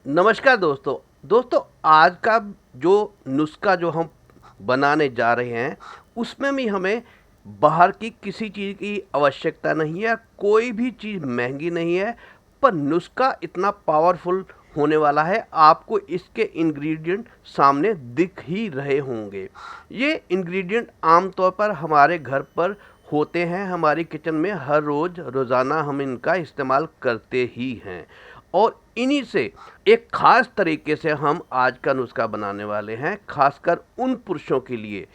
नमस्कार दोस्तों आज का जो नुस्खा जो हम बनाने जा रहे हैं उसमें भी हमें बाहर की किसी चीज़ की आवश्यकता नहीं है। कोई भी चीज़ महंगी नहीं है, पर नुस्खा इतना पावरफुल होने वाला है। आपको इसके इंग्रेडिएंट सामने दिख ही रहे होंगे। ये इंग्रेडिएंट आमतौर पर हमारे घर पर होते हैं, हमारी किचन में हर रोज़ाना हम इनका इस्तेमाल करते ही हैं। और इन्हीं से एक ख़ास तरीके से हम आज का नुस्खा बनाने वाले हैं, खासकर उन पुरुषों के लिए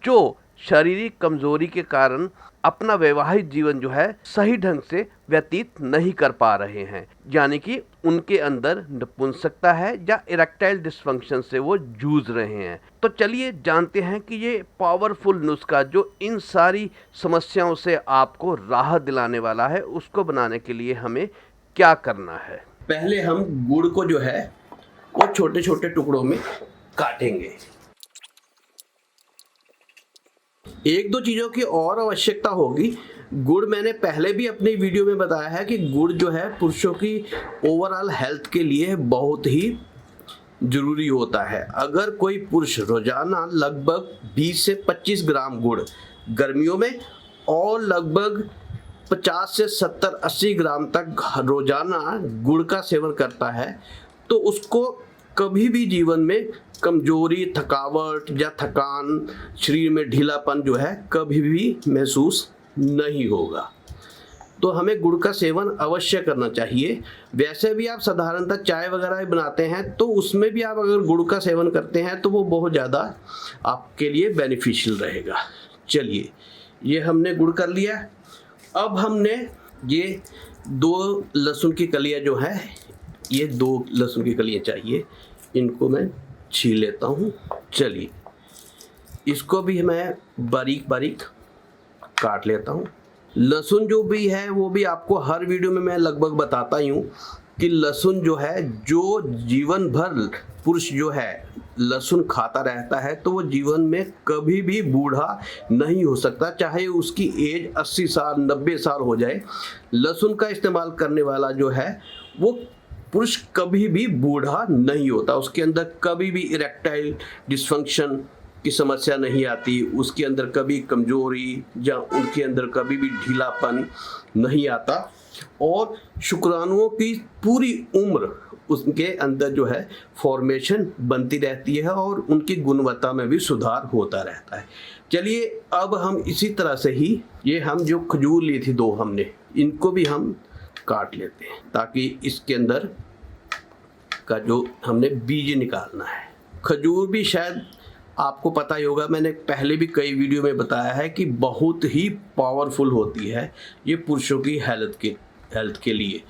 जो शारीरिक कमज़ोरी के कारण अपना वैवाहिक जीवन जो है सही ढंग से व्यतीत नहीं कर पा रहे हैं, यानी कि उनके अंदर नपुंसकता है या इरेक्टाइल डिसफंक्शन से वो जूझ रहे हैं। तो चलिए जानते हैं कि ये पावरफुल नुस्खा जो इन सारी समस्याओं से आपको राहत दिलाने वाला है, उसको बनाने के लिए हमें क्या करना है। पहले हम गुड़ को जो है वो छोटे छोटे टुकड़ों में काटेंगे। एक दो चीज़ों की और आवश्यकता होगी। गुड़ मैंने पहले भी अपनी वीडियो में बताया है कि गुड़ जो है पुरुषों की ओवरऑल हेल्थ के लिए बहुत ही जरूरी होता है। अगर कोई पुरुष रोजाना लगभग 20 से 25 ग्राम गुड़ गर्मियों में और लगभग 50 से 70-80 ग्राम तक रोजाना गुड़ का सेवन करता है तो उसको कभी भी जीवन में कमजोरी, थकावट या थकान, शरीर में ढीलापन जो है कभी भी महसूस नहीं होगा। तो हमें गुड़ का सेवन अवश्य करना चाहिए। वैसे भी आप साधारणतः चाय वगैरह बनाते हैं तो उसमें भी आप अगर गुड़ का सेवन करते हैं तो वो बहुत ज़्यादा आपके लिए बेनिफिशियल रहेगा। चलिए, ये हमने गुड़ कर लिया। अब हमने ये 2 लहसुन की कलियां जो है, ये 2 लहसुन की कलियां चाहिए, इनको मैं छील लेता हूँ। चलिए, इसको भी मैं बारीक बारीक काट लेता हूँ। लहसुन जो भी है वो भी आपको हर वीडियो में मैं लगभग बताता ही हूँ कि लहसुन जो है, जो जीवन भर पुरुष जो है लहसुन खाता रहता है तो वो जीवन में कभी भी बूढ़ा नहीं हो सकता, चाहे उसकी एज 80 साल 90 साल हो जाए। लहसुन का इस्तेमाल करने वाला जो है वो पुरुष कभी भी बूढ़ा नहीं होता। उसके अंदर कभी भी इरेक्टाइल डिसफंक्शन की समस्या नहीं आती, उसके अंदर कभी कमजोरी या उनके अंदर कभी भी ढीलापन नहीं आता और शुक्राणुओं की पूरी उम्र उनके अंदर जो है फॉर्मेशन बनती रहती है और उनकी गुणवत्ता में भी सुधार होता रहता है। चलिए, अब हम इसी तरह से ही ये हम जो खजूर ली थी 2 हमने, इनको भी हम काट लेते हैं ताकि इसके अंदर का जो हमने बीज निकालना है। खजूर भी शायद आपको पता ही होगा, मैंने पहले भी कई वीडियो में बताया है कि बहुत ही पावरफुल होती है ये पुरुषों की हेल्थ के लिए।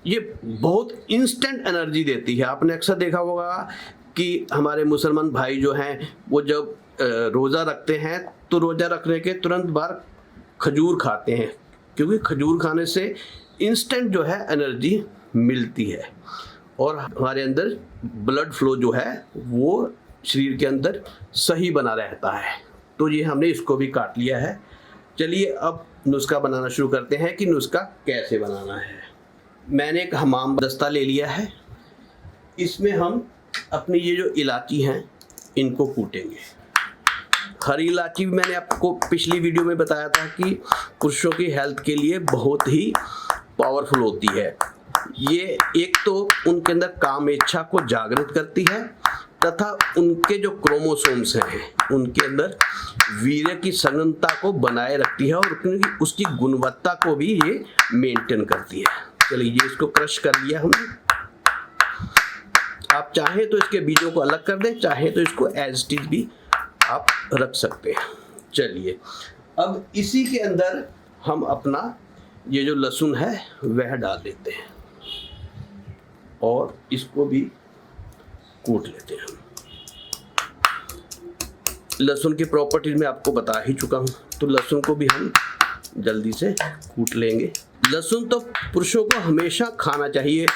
ये बहुत इंस्टेंट एनर्जी देती है। आपने अक्सर देखा होगा कि हमारे मुसलमान भाई जो हैं वो जब रोज़ा रखते हैं तो रोज़ा रखने के तुरंत बाद खजूर खाते हैं, क्योंकि खजूर खाने से इंस्टेंट जो है एनर्जी मिलती है और हमारे अंदर ब्लड फ्लो जो है वो शरीर के अंदर सही बना रहता है। तो ये हमने इसको भी काट लिया है। चलिए, अब नुस्खा बनाना शुरू करते हैं कि नुस्खा कैसे बनाना है। मैंने एक हमाम दस्ता ले लिया है। इसमें हम अपनी ये जो इलायची हैं इनको कूटेंगे। हरी इलायची भी मैंने आपको पिछली वीडियो में बताया था कि पुरुषों की हेल्थ के लिए बहुत ही पावरफुल होती है। ये एक तो उनके अंदर काम इच्छा को जागृत करती है तथा उनके जो क्रोमोसोम्स हैं उनके अंदर वीर्य की संघनता को बनाए रखती है और उसकी गुणवत्ता को भी ये मेंटेन करती है। चलिए, ये इसको क्रश कर लिया हमने। आप चाहें तो इसके बीजों को अलग कर दें, चाहें तो इसको एज इट इज भी आप रख सकते हैं। चलिए, अब इसी के अंदर हम अपना ये जो लहसुन है वह डाल देते हैं और इसको भी कूट लेते हैं। लहसुन की प्रॉपर्टीज मैं आपको बता ही चुका हूँ, तो लहसुन को भी हम जल्दी से कूट लेंगे। लहसुन तो पुरुषों को हमेशा खाना चाहिए,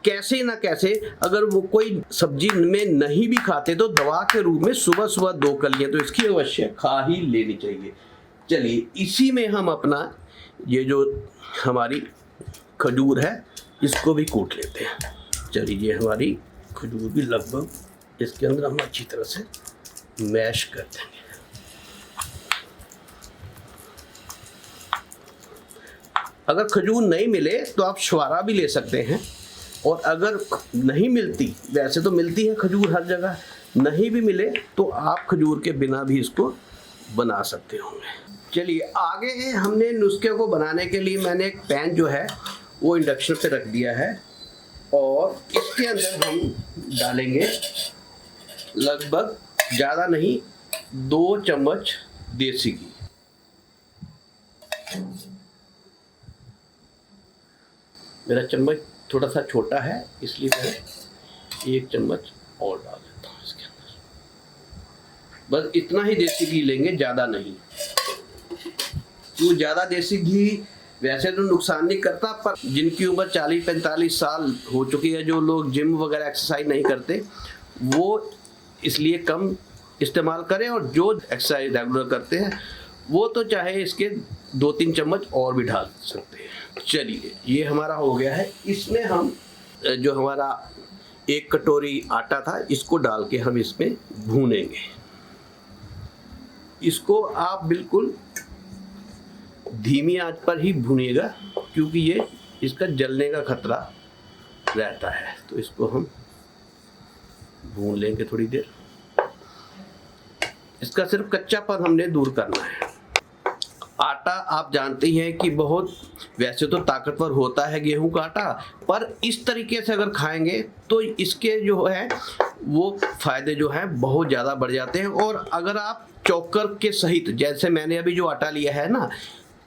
कैसे ना कैसे। अगर वो कोई सब्जी में नहीं भी खाते तो दवा के रूप में सुबह सुबह 2 कलियां तो इसकी अवश्य खा ही लेनी चाहिए। चलिए, इसी में हम अपना ये जो हमारी खजूर है इसको भी कूट लेते हैं। चलिए, ये हमारी खजूर भी लगभग इसके अंदर हम अच्छी तरह से मैश कर देंगे। अगर खजूर नहीं मिले तो आप छुहारा भी ले सकते हैं, और अगर नहीं मिलती, वैसे तो मिलती है खजूर हर जगह, नहीं भी मिले तो आप खजूर के बिना भी इसको बना सकते होंगे। चलिए आगे है, हमने नुस्खे को बनाने के लिए मैंने एक पैन जो है वो इंडक्शन पे रख दिया है, और इसके अंदर हम डालेंगे लगभग ज़्यादा नहीं 2 चम्मच देसी घी। मेरा चम्मच थोड़ा सा छोटा है इसलिए मैं 1 चम्मच और डाल देता हूँ इसके अंदर। बस इतना ही देसी घी लेंगे, ज़्यादा नहीं। क्यों ज़्यादा देसी घी वैसे तो नुकसान नहीं करता, पर जिनकी उम्र 40-45 साल हो चुकी है, जो लोग जिम वगैरह एक्सरसाइज नहीं करते, वो इसलिए कम इस्तेमाल करें, और जो एक्सरसाइज रेगुलर करते हैं वो तो चाहे इसके 2-3 चम्मच और भी डाल सकते हैं। चलिए ये हमारा हो गया है। इसमें हम जो हमारा 1 कटोरी आटा था इसको डाल के हम इसमें भूनेंगे। इसको आप बिल्कुल धीमी आंच पर ही भूनिएगा, क्योंकि ये इसका जलने का खतरा रहता है। तो इसको हम भून लेंगे थोड़ी देर। इसका सिर्फ कच्चापन हमने दूर करना है। आटा आप जानते ही हैं कि बहुत वैसे तो ताकतवर होता है गेहूं का आटा, पर इस तरीके से अगर खाएंगे तो इसके जो है वो फायदे जो हैं बहुत ज़्यादा बढ़ जाते हैं। और अगर आप चोकर के सहित, जैसे मैंने अभी जो आटा लिया है ना,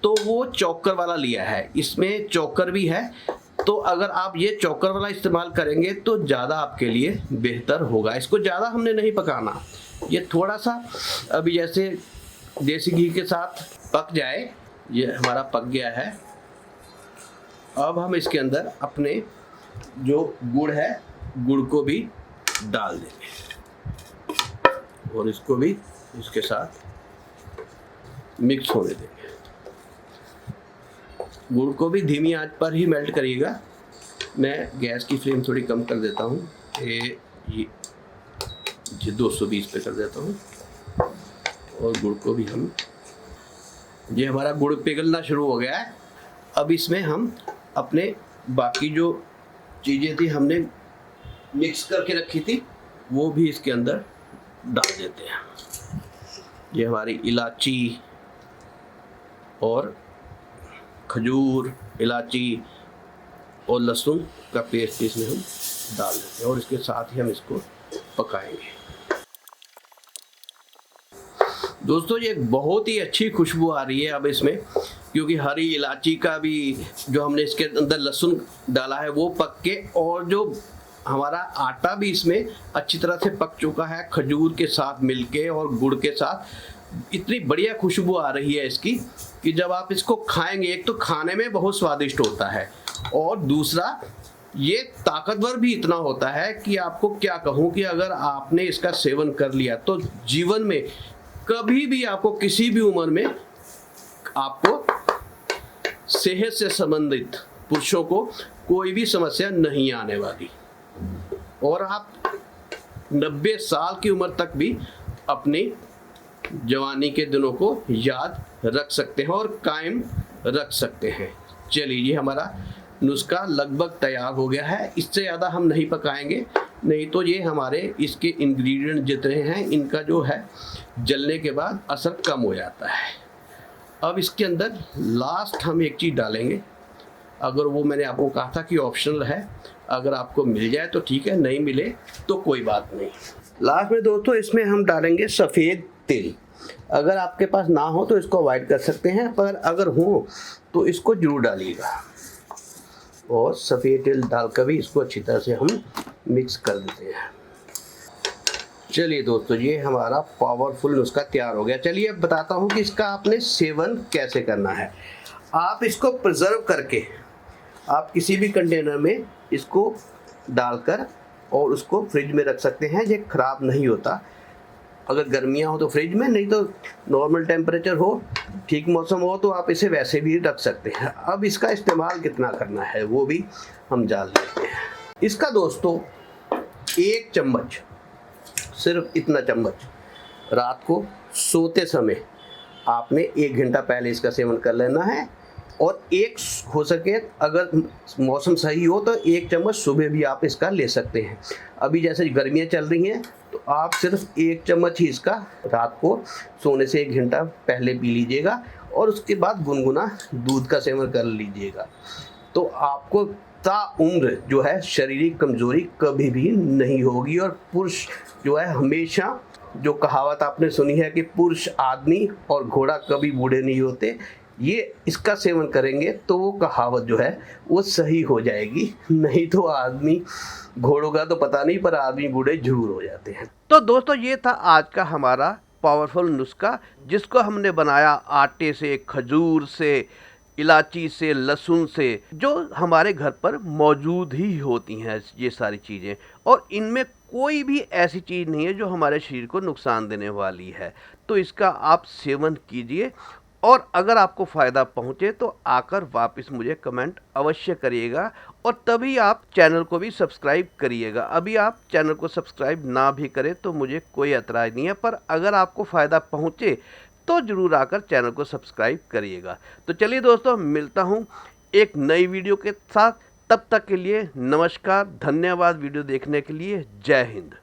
तो वो चोकर वाला लिया है, इसमें चोकर भी है, तो अगर आप ये चोकर वाला इस्तेमाल करेंगे तो ज़्यादा आपके लिए बेहतर होगा। इसको ज़्यादा हमने नहीं पकाना, ये थोड़ा सा अभी जैसे देसी घी के साथ पक जाए। ये हमारा पक गया है। अब हम इसके अंदर अपने जो गुड़ है, गुड़ को भी डाल देंगे और इसको भी इसके साथ मिक्स होने देंगे। गुड़ को भी धीमी आंच पर ही मेल्ट करिएगा। मैं गैस की फ्लेम थोड़ी कम कर देता हूँ, ये 220 पे कर देता हूँ। और गुड़ को भी हम, ये हमारा गुड़ पिघलना शुरू हो गया है। अब इसमें हम अपने बाकी जो चीज़ें थी हमने मिक्स करके रखी थी वो भी इसके अंदर डाल देते हैं। ये हमारी इलायची और खजूर, इलायची और लहसुन का पेस्ट इसमें हम डाल देते हैं, और इसके साथ ही हम इसको पकाएंगे। दोस्तों ये बहुत ही अच्छी खुशबू आ रही है अब इसमें, क्योंकि हरी इलायची का भी जो हमने इसके अंदर लहसुन डाला है वो पक के, और जो हमारा आटा भी इसमें अच्छी तरह से पक चुका है खजूर के साथ मिलके और गुड़ के साथ। इतनी बढ़िया खुशबू आ रही है इसकी कि जब आप इसको खाएंगे, एक तो खाने में बहुत स्वादिष्ट होता है, और दूसरा ये ताकतवर भी इतना होता है कि आपको क्या कहूँ कि अगर आपने इसका सेवन कर लिया तो जीवन में कभी भी आपको किसी भी उम्र में आपको सेहत से संबंधित पुरुषों को कोई भी समस्या नहीं आने वाली, और आप 90 साल की उम्र तक भी अपनी जवानी के दिनों को याद रख सकते हैं और कायम रख सकते हैं। चलिए ये हमारा नुस्खा लगभग तैयार हो गया है। इससे ज़्यादा हम नहीं पकाएंगे, नहीं तो ये हमारे इसके इंग्रेडिएंट जितने हैं इनका जो है जलने के बाद असर कम हो जाता है। अब इसके अंदर लास्ट हम एक चीज़ डालेंगे, अगर वो मैंने आपको कहा था कि ऑप्शनल है, अगर आपको मिल जाए तो ठीक है, नहीं मिले तो कोई बात नहीं। लास्ट में दोस्तों इसमें हम डालेंगे सफ़ेद तिल। अगर आपके पास ना हो तो इसको अवॉइड कर सकते हैं, पर अगर हो तो इसको जरूर डालिएगा। और सफ़ेद तिल डालकर भी इसको अच्छी तरह से हम मिक्स कर देते हैं। चलिए दोस्तों ये हमारा पावरफुल नुस्खा तैयार हो गया। चलिए अब बताता हूँ कि इसका आपने सेवन कैसे करना है। आप इसको प्रिजर्व करके आप किसी भी कंटेनर में इसको डालकर और उसको फ्रिज में रख सकते हैं, ये ख़राब नहीं होता। अगर गर्मियाँ हो तो फ्रिज में, नहीं तो नॉर्मल टेम्परेचर हो, ठीक मौसम हो तो आप इसे वैसे भी रख सकते हैं। अब इसका इस्तेमाल कितना करना है वो भी हम जान लेते हैं। इसका दोस्तों 1 चम्मच, सिर्फ इतना चम्मच रात को सोते समय आपने 1 घंटा पहले इसका सेवन कर लेना है। और एक हो सके अगर मौसम सही हो तो 1 चम्मच सुबह भी आप इसका ले सकते हैं। अभी जैसे गर्मियाँ चल रही हैं तो आप सिर्फ 1 चम्मच ही इसका रात को सोने से 1 घंटा पहले पी लीजिएगा और उसके बाद गुनगुना दूध का सेवन कर लीजिएगा। तो आपको ताउम्र जो है शारीरिक कमजोरी कभी भी नहीं होगी। और पुरुष जो है हमेशा, जो कहावत आपने सुनी है कि पुरुष आदमी और घोड़ा कभी बूढ़े नहीं होते, ये इसका सेवन करेंगे तो वो कहावत जो है वो सही हो जाएगी। नहीं तो आदमी घोड़ों का तो पता नहीं, पर आदमी बूढ़े जरूर हो जाते हैं। तो दोस्तों ये था आज का हमारा पावरफुल नुस्खा, जिसको हमने बनाया आटे से, खजूर से, इलायची से, लहसुन से, जो हमारे घर पर मौजूद ही होती हैं ये सारी चीज़ें। और इनमें कोई भी ऐसी चीज़ नहीं है जो हमारे शरीर को नुकसान देने वाली है। तो इसका आप सेवन कीजिए और अगर आपको फ़ायदा पहुँचे तो आकर वापस मुझे कमेंट अवश्य करिएगा और तभी आप चैनल को भी सब्सक्राइब करिएगा। अभी आप चैनल को सब्सक्राइब ना भी करें तो मुझे कोई एतराज़ नहीं है, पर अगर आपको फ़ायदा पहुँचे तो ज़रूर आकर चैनल को सब्सक्राइब करिएगा। तो चलिए दोस्तों, मिलता हूँ एक नई वीडियो के साथ। तब तक के लिए नमस्कार, धन्यवाद वीडियो देखने के लिए। जय हिंद।